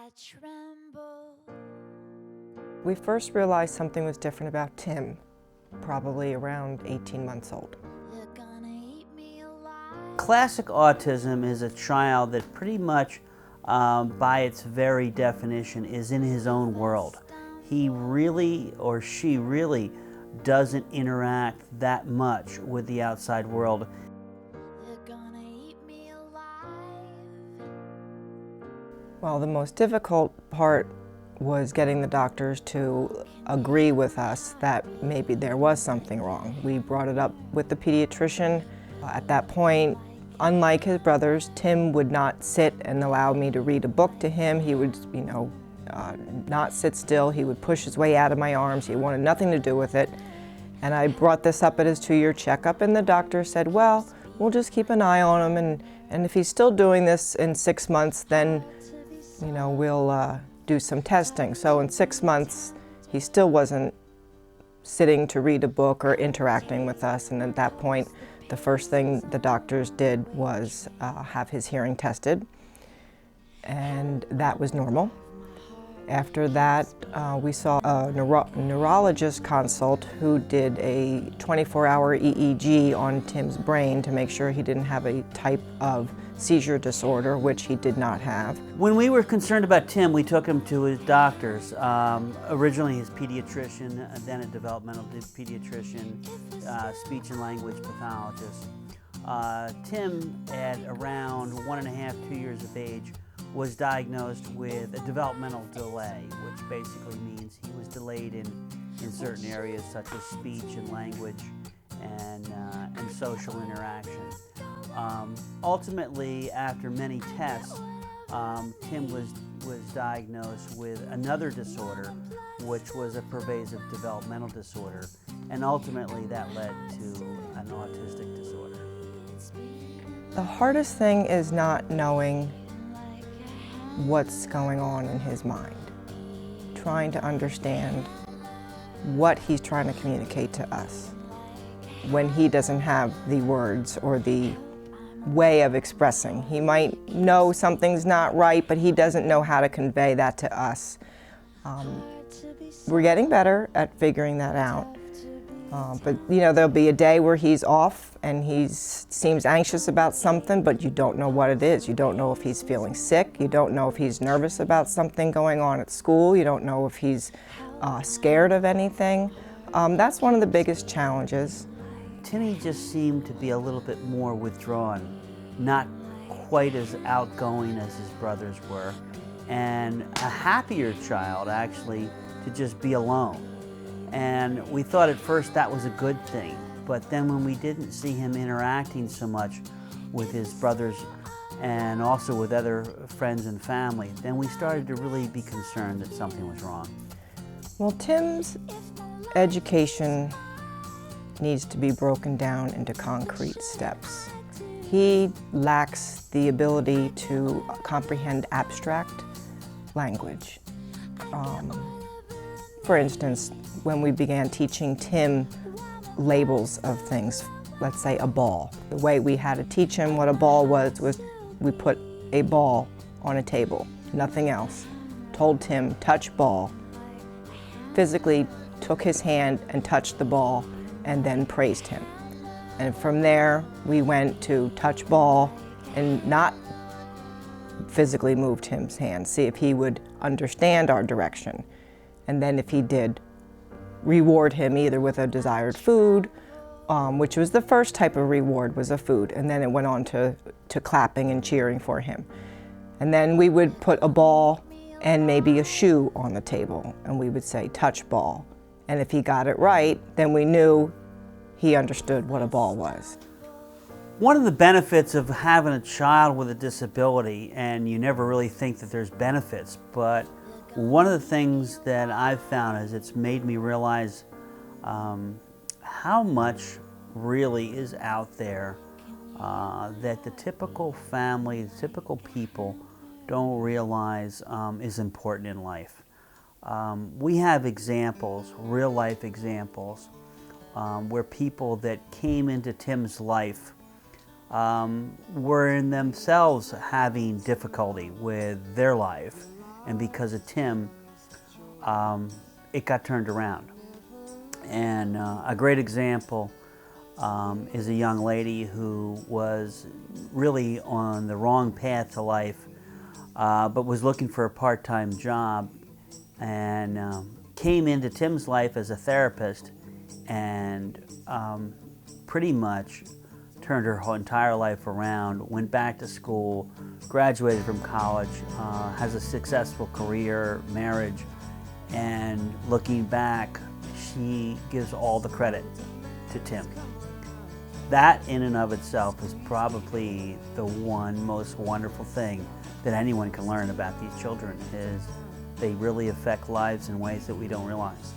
I tremble. We first realized something was different about Tim, probably around 18 months old. They're gonna eat me alive. Classic autism is a child that pretty much, by its very definition, is in his own world. He really, or she really, doesn't interact that much with the outside world. They're gonna eat me alive. Well, the most difficult part was getting the doctors to agree with us that maybe there was something wrong. We brought it up with the pediatrician. At that point, unlike his brothers, Tim would not sit and allow me to read a book to him. He would, not sit still. He would push his way out of my arms. He wanted nothing to do with it. And I brought this up at his 2-year checkup, and the doctor said, well, we'll just keep an eye on him, and if he's still doing this in 6 months, then, we'll do some testing. So in 6 months, he still wasn't sitting to read a book or interacting with us, and at that point, the first thing the doctors did was have his hearing tested, and that was normal. After that, we saw a neurologist consult who did a 24-hour EEG on Tim's brain to make sure he didn't have a type of seizure disorder, which he did not have. When we were concerned about Tim, we took him to his doctors. Originally his pediatrician, then a developmental pediatrician, speech and language pathologist. Tim, at around 1.5, 2 years of age, was diagnosed with a developmental delay, which basically means he was delayed in certain areas such as speech and language and social interaction. Ultimately, after many tests, Tim was diagnosed with another disorder, which was a pervasive developmental disorder, and ultimately that led to an autistic disorder. The hardest thing is not knowing what's going on in his mind, trying to understand what he's trying to communicate to us when he doesn't have the words or the way of expressing. He might know something's not right, but he doesn't know how to convey that to us. We're getting better at figuring that out. But there'll be a day where he's off and he seems anxious about something, but you don't know what it is. You don't know if he's feeling sick. You don't know if he's nervous about something going on at school. You don't know if he's scared of anything. That's one of the biggest challenges. Timmy just seemed to be a little bit more withdrawn, not quite as outgoing as his brothers were, and a happier child actually to just be alone. And we thought at first that was a good thing, but then when we didn't see him interacting so much with his brothers and also with other friends and family, then we started to really be concerned that something was wrong. Well, Tim's education needs to be broken down into concrete steps. He lacks the ability to comprehend abstract language. For instance, when we began teaching Tim labels of things, let's say a ball, the way we had to teach him what a ball was we put a ball on a table, nothing else. Told Tim, touch ball. Physically took his hand and touched the ball and then praised him. And from there, we went to touch ball and not physically move Tim's hand, see if he would understand our direction. And then if he did, reward him either with a desired food, which was the first type of reward, was a food, and then it went on to clapping and cheering for him. And then we would put a ball and maybe a shoe on the table, and we would say, touch ball. And if he got it right, then we knew he understood what a ball was. One of the benefits of having a child with a disability, and you never really think that there's benefits, but one of the things that I've found is it's made me realize how much really is out there that the typical family, the typical people don't realize is important in life. We have examples, real life examples, where people that came into Tim's life were in themselves having difficulty with their life and because of Tim, it got turned around. And a great example is a young lady who was really on the wrong path to life, but was looking for a part-time job, and came into Tim's life as a therapist, and pretty much turned her whole entire life around, went back to school, graduated from college, has a successful career, marriage, and looking back, she gives all the credit to Tim. That in and of itself is probably the one most wonderful thing that anyone can learn about these children, is they really affect lives in ways that we don't realize.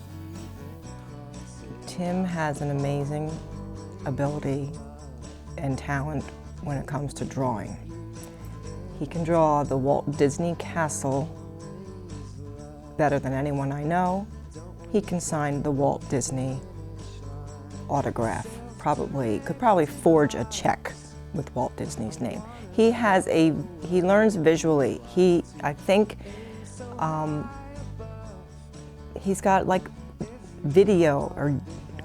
Tim has an amazing ability and talent when it comes to drawing. He can draw the Walt Disney Castle better than anyone I know. He can sign the Walt Disney autograph. Could probably forge a check with Walt Disney's name. He learns visually. I think he's got like video or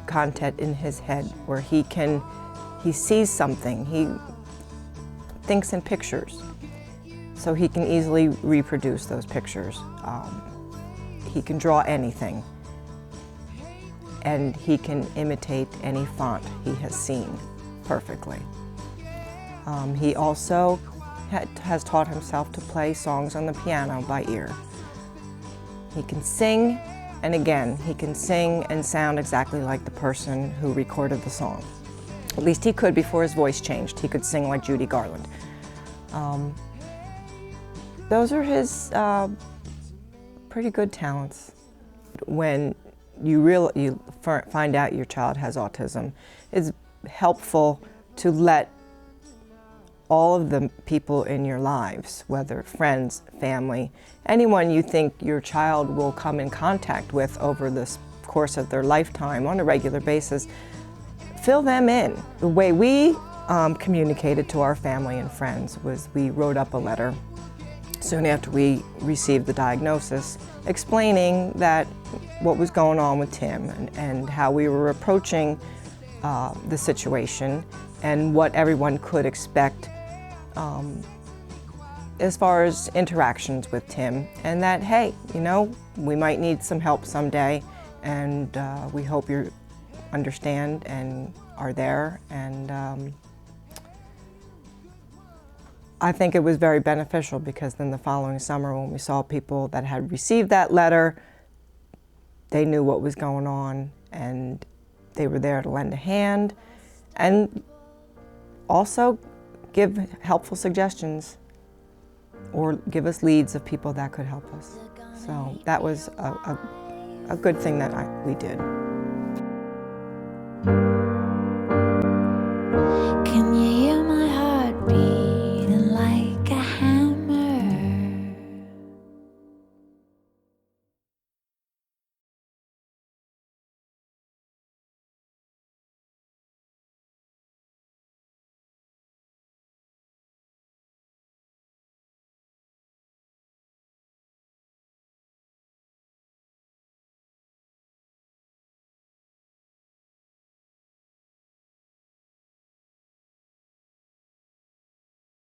content in his head where he sees something, he thinks in pictures, so he can easily reproduce those pictures. He can draw anything, and he can imitate any font he has seen perfectly. He also has taught himself to play songs on the piano by ear. He can sing, and again, he can sing and sound exactly like the person who recorded the song. At least he could before his voice changed. He could sing like Judy Garland. Those are his pretty good talents. When you find out your child has autism, it's helpful to let all of the people in your lives, whether friends, family, anyone you think your child will come in contact with over the course of their lifetime on a regular basis, fill them in. The way we communicated to our family and friends was we wrote up a letter soon after we received the diagnosis, explaining that what was going on with Tim and how we were approaching the situation and what everyone could expect as far as interactions with Tim, and that, hey, you know, we might need some help someday, and we hope you understand and are there. And I think it was very beneficial, because then the following summer, when we saw people that had received that letter, they knew what was going on, and they were there to lend a hand and also give helpful suggestions or give us leads of people that could help us. So that was a good thing that we did.